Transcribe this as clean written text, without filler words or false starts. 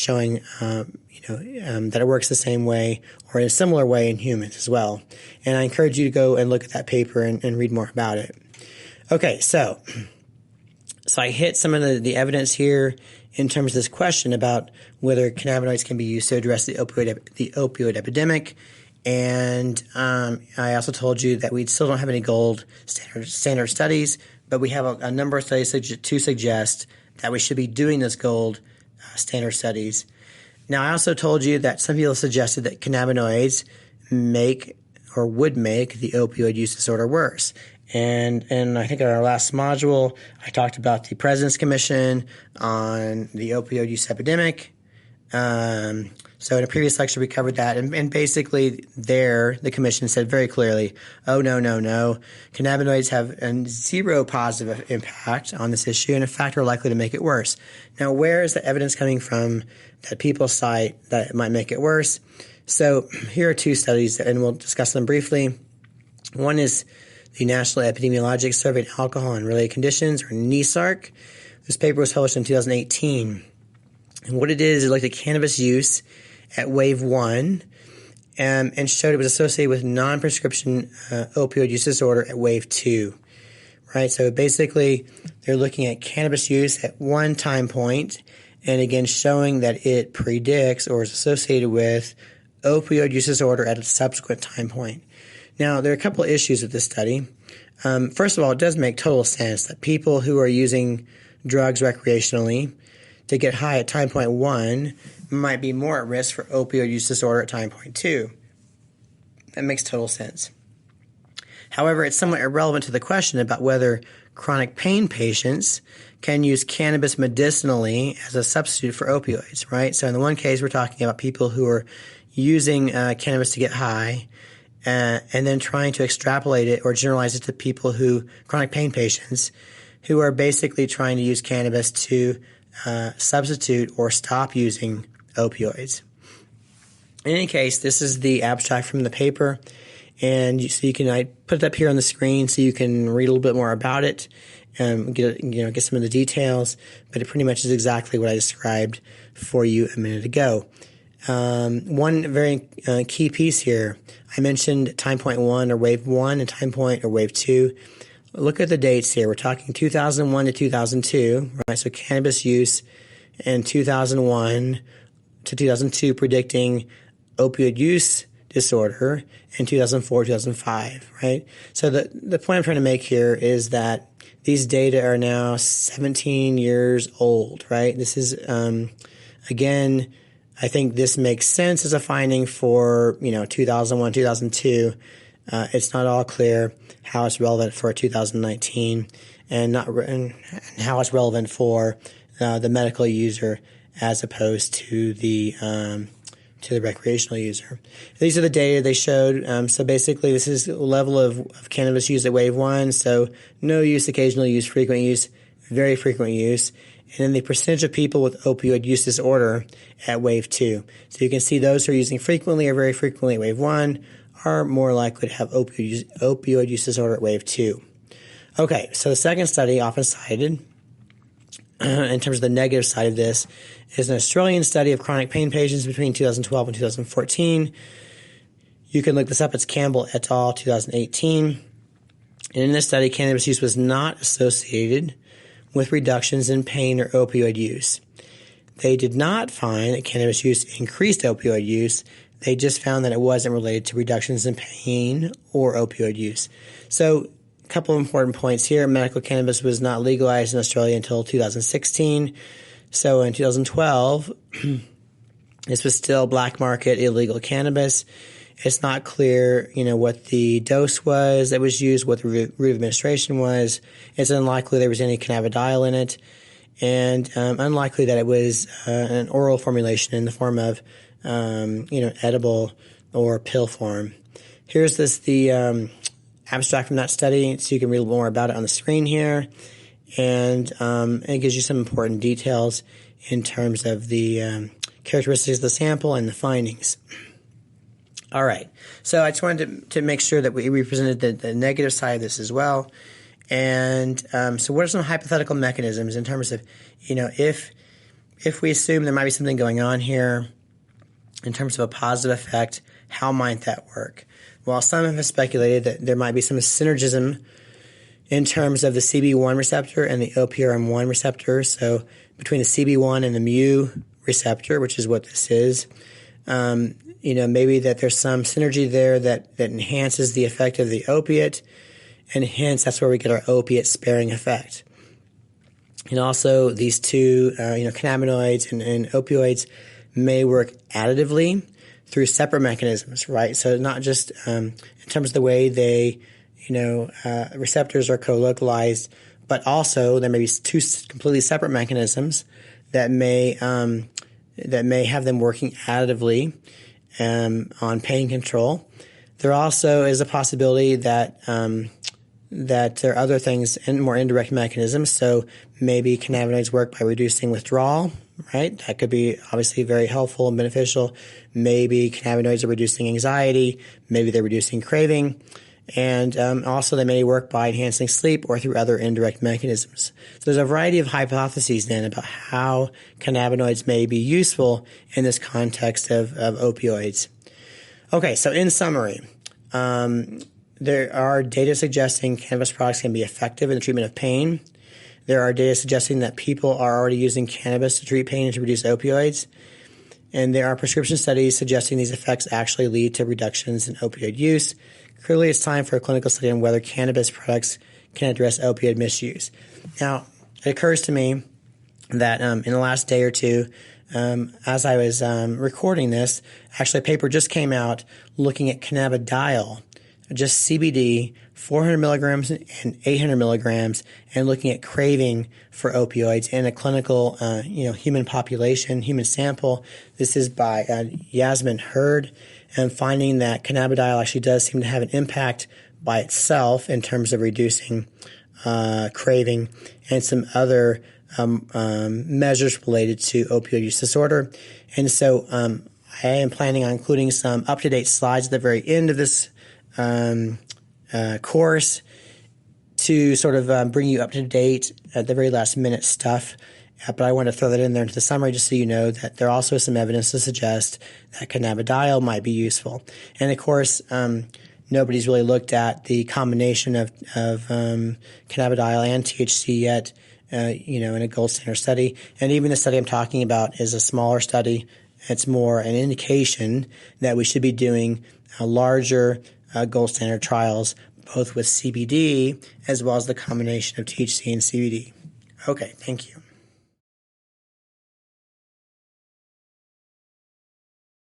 showing that it works the same way or in a similar way in humans as well. And I encourage you to go and look at that paper and read more about it. Okay, so I hit some of the evidence here in terms of this question about whether cannabinoids can be used to address the opioid epidemic. And I also told you that we still don't have any gold standard studies, but we have a number of studies to suggest that we should be doing this gold standard studies. Now, I also told you that some people suggested that cannabinoids would make the opioid use disorder worse. And I think in our last module, I talked about the President's Commission on the opioid use epidemic. So in a previous lecture, we covered that. And basically the commission said very clearly, oh, no. Cannabinoids have a zero positive impact on this issue and, in fact, are likely to make it worse. Now, where is the evidence coming from that people cite that it might make it worse? So here are two studies, and we'll discuss them briefly. One is the National Epidemiologic Survey of Alcohol and Related Conditions, or NESARC. This paper was published in 2018. And what it is, it looked at cannabis use at wave 1 and showed it was associated with non-prescription opioid use disorder at wave 2. Right? So basically, they're looking at cannabis use at one time point and again showing that it predicts or is associated with opioid use disorder at a subsequent time point. Now, there are a couple of issues with this study. First of all, it does make total sense that people who are using drugs recreationally to get high at time point 1 might be more at risk for opioid use disorder at time point 2. That makes total sense. However, it's somewhat irrelevant to the question about whether chronic pain patients can use cannabis medicinally as a substitute for opioids, right? So in the one case, we're talking about people who are using cannabis to get high and then trying to extrapolate it or generalize it to chronic pain patients who are basically trying to use cannabis to substitute or stop using opioids. In any case, this is the abstract from the paper, and I put it up here on the screen so you can read a little bit more about it and get some of the details. But it pretty much is exactly what I described for you a minute ago. One very key piece here, I mentioned time point 1 or wave 1 and time point or wave 2. Look at the dates here. We're talking 2001 to 2002, right? So cannabis use in 2001 to 2002 predicting opioid use disorder in 2004, 2005, right? So the point I'm trying to make here is that these data are now 17 years old, right? This is, again, I think this makes sense as a finding for, 2001, 2002. It's not all clear how it's relevant for 2019 and how it's relevant for the medical user as opposed to the recreational user. These are the data they showed. So basically, this is the level of cannabis use at wave 1. So no use, occasional use, frequent use, very frequent use. And then the percentage of people with opioid use disorder at wave 2. So you can see those who are using frequently or very frequently at wave 1 are more likely to have opioid use disorder at wave 2. Okay, so the second study often cited in terms of the negative side of this is an Australian study of chronic pain patients between 2012 and 2014. You can look this up. It's Campbell et al., 2018. And in this study, cannabis use was not associated with reductions in pain or opioid use. They did not find that cannabis use increased opioid use. They just found that it wasn't related to reductions in pain or opioid use. So a couple of important points here. Medical cannabis was not legalized in Australia until 2016. So in 2012, this was still black market illegal cannabis. It's not clear, what the dose was that was used, what the route of administration was. It's unlikely there was any cannabidiol in it, and unlikely that it was an oral formulation in the form of, edible or pill form. Here's the abstract from that study, so you can read more about it on the screen here, and it gives you some important details in terms of the characteristics of the sample and the findings. All right. So I just wanted to make sure that we represented the negative side of this as well. And so what are some hypothetical mechanisms in terms of, if if we assume there might be something going on here in terms of a positive effect, how might that work? Well, some have speculated that there might be some synergism in terms of the CB1 receptor and the OPRM1 receptor. So between the CB1 and the mu receptor, which is what this is, maybe that there's some synergy there that enhances the effect of the opiate, and hence that's where we get our opiate sparing effect. And also these two, cannabinoids and opioids may work additively through separate mechanisms, right? So not just in terms of the way they, receptors are co-localized, but also there may be two completely separate mechanisms that may have them working additively on pain control. There also is a possibility that there are other things and more indirect mechanisms. So maybe cannabinoids work by reducing withdrawal, right? That could be obviously very helpful and beneficial. Maybe cannabinoids are reducing anxiety. Maybe they're reducing craving. And also they may work by enhancing sleep or through other indirect mechanisms. So there's a variety of hypotheses then about how cannabinoids may be useful in this context of opioids. Okay, so in summary, there are data suggesting cannabis products can be effective in the treatment of pain. There are data suggesting that people are already using cannabis to treat pain and to reduce opioids. And there are prescription studies suggesting these effects actually lead to reductions in opioid use. Clearly, it's time for a clinical study on whether cannabis products can address opioid misuse. Now, it occurs to me that in the last day or two, as I was recording this, actually a paper just came out looking at cannabidiol, just CBD, 400 milligrams and 800 milligrams, and looking at craving for opioids in a clinical, human population, human sample. This is by Yasmin Hurd, and finding that cannabidiol actually does seem to have an impact by itself in terms of reducing craving and some other measures related to opioid use disorder. And so I am planning on including some up-to-date slides at the very end of this course to sort of bring you up to date at the very last minute stuff. But I want to throw that in there into the summary just so you know that there also is some evidence to suggest that cannabidiol might be useful. And of course, nobody's really looked at the combination of cannabidiol and THC yet, in a gold standard study. And even the study I'm talking about is a smaller study. It's more an indication that we should be doing larger gold standard trials, both with CBD as well as the combination of THC and CBD. Okay, thank you.